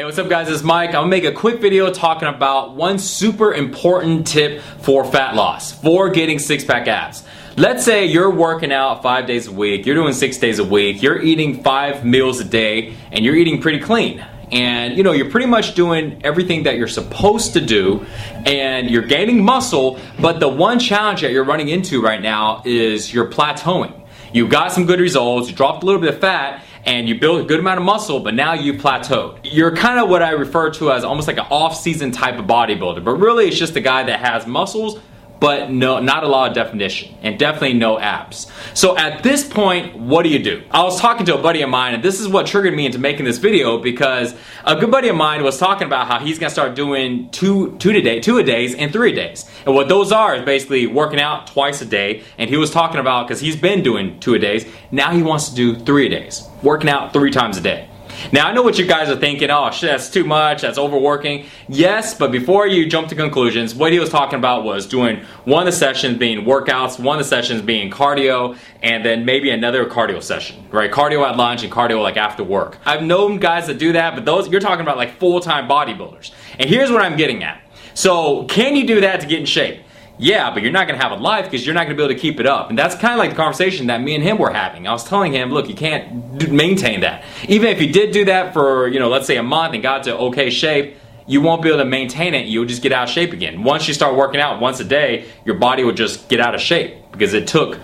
Hey, what's up guys, it's Mike. I'm gonna make a quick video talking about one super important tip for fat loss, for getting six-pack abs. Let's say you're working out 5 days a week, you're doing 6 days a week, you're eating 5 meals a day, and you're eating pretty clean. And you know, you're pretty much doing everything that you're supposed to do, and you're gaining muscle, but the one challenge that you're running into right now is you're plateauing. You got some good results, you dropped a little bit of fat, and you build a good amount of muscle, but now you plateaued. You're kind of what I refer to as almost like an off-season type of bodybuilder, but really it's just a guy that has muscles, but not a lot of definition, and definitely no abs. So at this point, what do? I was talking to a buddy of mine, and this is what triggered me into making this video, because a good buddy of mine was talking about how he's gonna start doing two a days and 3 a days. And what those are is basically working out twice a day, and he was talking about, because he's been doing 2 a days, now he wants to do 3 a days, working out 3 times a day. Now I know what you guys are thinking, oh shit, that's too much, that's overworking. Yes, but before you jump to conclusions, what he was talking about was doing one of the sessions being workouts, one of the sessions being cardio, and then maybe another cardio session, right? Cardio at lunch and cardio like after work. I've known guys that do that, but those, you're talking about like full-time bodybuilders. And here's what I'm getting at. So can you do that to get in shape? Yeah, but you're not gonna have a life because you're not gonna be able to keep it up. And that's kind of like the conversation that me and him were having. I was telling him, look, you can't maintain that. Even if you did do that for, you know, let's say a month and got to okay shape, you won't be able to maintain it. You'll just get out of shape again. Once you start working out once a day, your body will just get out of shape because it took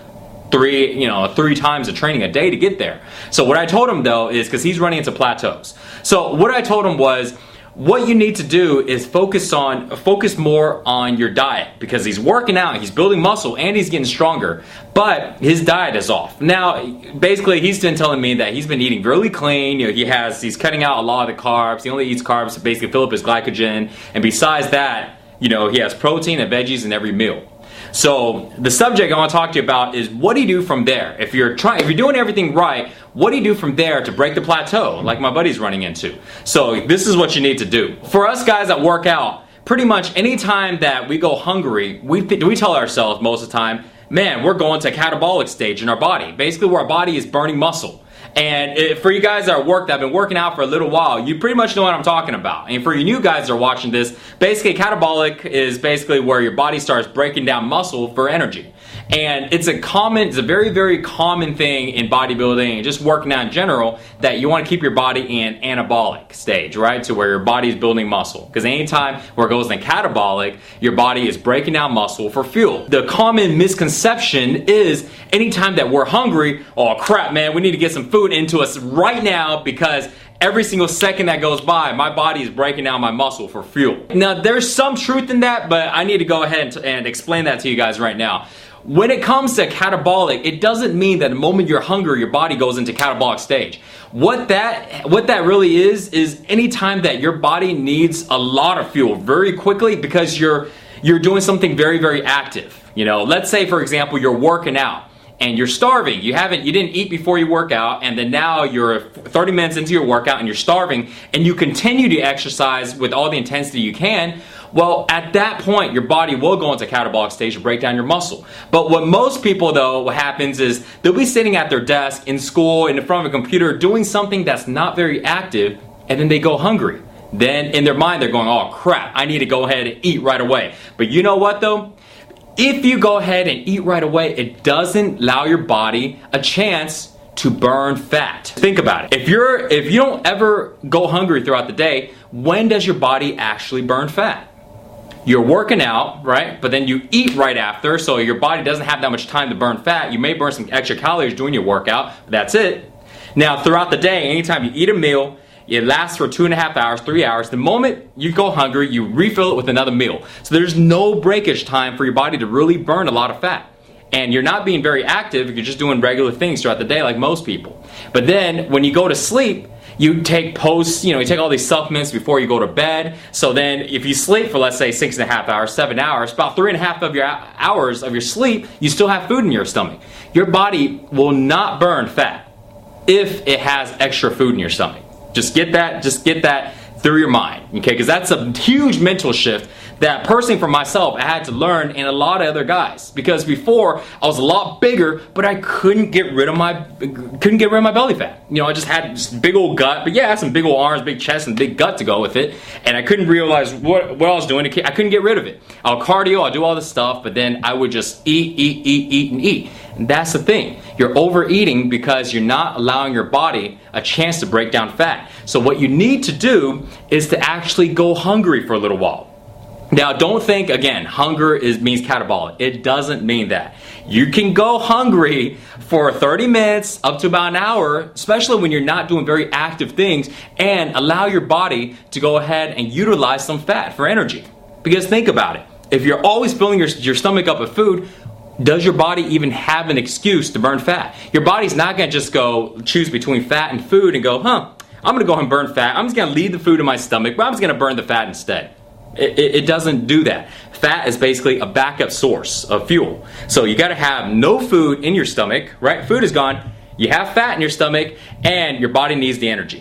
3 times of training a day to get there. So what I told him though is, because he's running into plateaus. So what I told him was, what you need to do is focus more on your diet, because he's working out, he's building muscle, and he's getting stronger, but his diet is off. Now, basically, he's been telling me that he's been eating really clean. You know, he's cutting out a lot of the carbs. He only eats carbs to basically fill up his glycogen, and besides that, you know, he has protein and veggies in every meal. So the subject I want to talk to you about is, what do you do from there? If you're doing everything right, what do you do from there to break the plateau, like my buddy's running into? So this is what you need to do. For us guys that work out, pretty much any time that we go hungry, we tell ourselves most of the time, man, we're going to a catabolic stage in our body, basically where our body is burning muscle. And for you guys that have been working out for a little while, you pretty much know what I'm talking about. And for you new guys that are watching this, basically catabolic is basically where your body starts breaking down muscle for energy. And it's a very, very common thing in bodybuilding and just working out in general, that you want to keep your body in anabolic stage, right? To where your body is building muscle. Because anytime where it goes in catabolic, your body is breaking down muscle for fuel. The common misconception is, anytime that we're hungry, oh crap man, we need to get some food into us right now, because every single second that goes by, my body is breaking down my muscle for fuel. Now, there's some truth in that, but I need to go ahead and explain that to you guys right now. When it comes to catabolic, it doesn't mean that the moment you're hungry, your body goes into catabolic stage. What that really is anytime that your body needs a lot of fuel very quickly, because you're doing something very, very active. You know, let's say for example, you're working out and you're starving. You didn't eat before you work out, and then now you're 30 minutes into your workout and you're starving, and you continue to exercise with all the intensity you can. Well, at that point, your body will go into catabolic stage to break down your muscle. But what most people though, what happens is they'll be sitting at their desk in school in front of a computer doing something that's not very active, and then they go hungry. Then in their mind, they're going, oh crap, I need to go ahead and eat right away. But you know what though? If you go ahead and eat right away, it doesn't allow your body a chance to burn fat. Think about it. If you don't ever go hungry throughout the day, when does your body actually burn fat? You're working out, right? But then you eat right after, so your body doesn't have that much time to burn fat. You may burn some extra calories doing your workout, but that's it. Now, throughout the day, anytime you eat a meal, it lasts for 2.5 hours, 3 hours. The moment you go hungry, you refill it with another meal. So there's no breakage time for your body to really burn a lot of fat. And you're not being very active, you're just doing regular things throughout the day like most people. But then when you go to sleep, you take you take all these supplements before you go to bed. So then if you sleep for, let's say 6.5 hours, 7 hours, about 3.5 of your hours of your sleep, you still have food in your stomach. Your body will not burn fat if it has extra food in your stomach. Just get that through your mind, okay? Because that's a huge mental shift that personally for myself I had to learn, and a lot of other guys. Because before I was a lot bigger, but I couldn't get rid of my belly fat. You know, I just had this big old gut, but yeah, I had some big old arms, big chest, and big gut to go with it, and I couldn't realize what I was doing. I couldn't get rid of it. I'll cardio, I'll do all this stuff, but then I would just eat. And that's the thing. You're overeating because you're not allowing your body a chance to break down fat. So what you need to do is to actually go hungry for a little while. Now, don't think, again, hunger means catabolic. It doesn't mean that. You can go hungry for 30 minutes up to about an hour, especially when you're not doing very active things, and allow your body to go ahead and utilize some fat for energy. Because think about it. If you're always filling your stomach up with food, does your body even have an excuse to burn fat? Your body's not going to just go choose between fat and food and go, I'm going to go ahead and burn fat. I'm just going to leave the food in my stomach, but I'm just going to burn the fat instead. It doesn't do that. Fat is basically a backup source of fuel. So you got to have no food in your stomach, right? Food is gone. You have fat in your stomach, and your body needs the energy.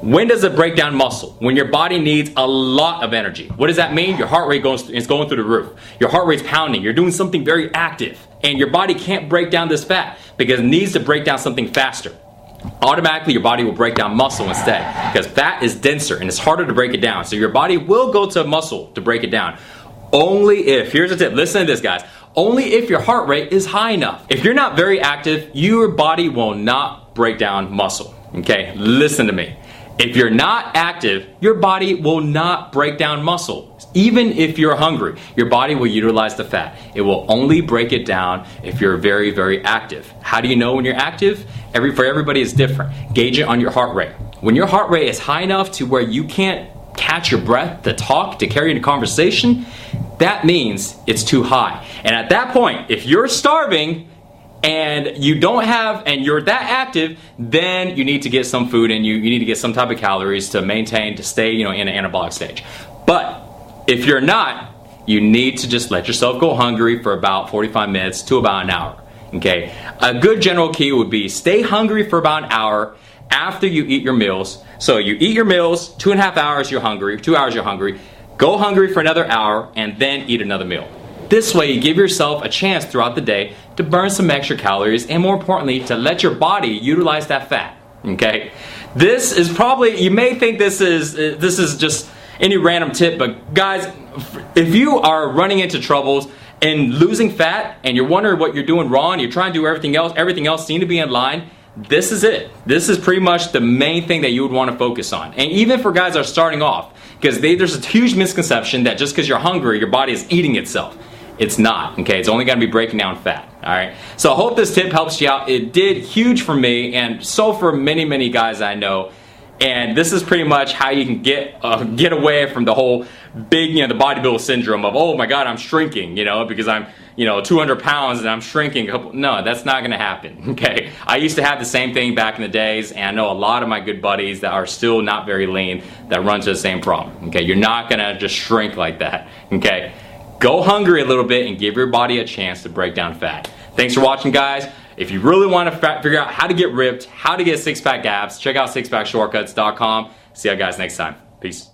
When does it break down muscle? When your body needs a lot of energy. What does that mean? Your heart rate is going through the roof. Your heart rate's pounding. You're doing something very active, and your body can't break down this fat because it needs to break down something faster. Automatically your body will break down muscle instead, because fat is denser and it's harder to break it down. So your body will go to muscle to break it down. Only if, here's a tip, listen to this guys, only if your heart rate is high enough. If you're not very active, your body will not break down muscle. Okay, listen to me. If you're not active, your body will not break down muscle. Even if you're hungry, your body will utilize the fat. It will only break it down if you're very, very active. How do you know when you're active? For everybody is different. Gauge it on your heart rate. When your heart rate is high enough to where you can't catch your breath to talk, to carry in a conversation, that means it's too high. And at that point, if you're starving, and you don't have, and you're that active, then you need to get some food and you need to get some type of calories to maintain, to stay, in an anabolic stage. But if you're not, you need to just let yourself go hungry for about 45 minutes to about an hour. Okay? A good general key would be stay hungry for about an hour after you eat your meals. So you eat your meals, 2.5 hours you're hungry, 2 hours you're hungry, go hungry for another hour, and then eat another meal. This way you give yourself a chance throughout the day to burn some extra calories, and more importantly, to let your body utilize that fat. Okay? This is probably, you may think this is just any random tip, but guys, if you are running into troubles and losing fat and you're wondering what you're doing wrong, you're trying to do everything else seems to be in line, this is it. This is pretty much the main thing that you would want to focus on. And even for guys that are starting off, because there's a huge misconception that just because you're hungry, your body is eating itself. It's not, okay? It's only going to be breaking down fat, all right? So I hope this tip helps you out. It did huge for me, and so for many, many guys I know. And this is pretty much how you can get away from the whole big, the bodybuilder syndrome of, oh my God, I'm shrinking, because I'm, 200 pounds and I'm shrinking. No, that's not going to happen, okay? I used to have the same thing back in the days, and I know a lot of my good buddies that are still not very lean that run into the same problem, okay? You're not going to just shrink like that, okay? Go hungry a little bit and give your body a chance to break down fat. Thanks for watching, guys. If you really want to figure out how to get ripped, how to get six-pack abs, check out sixpackshortcuts.com. See you guys next time. Peace.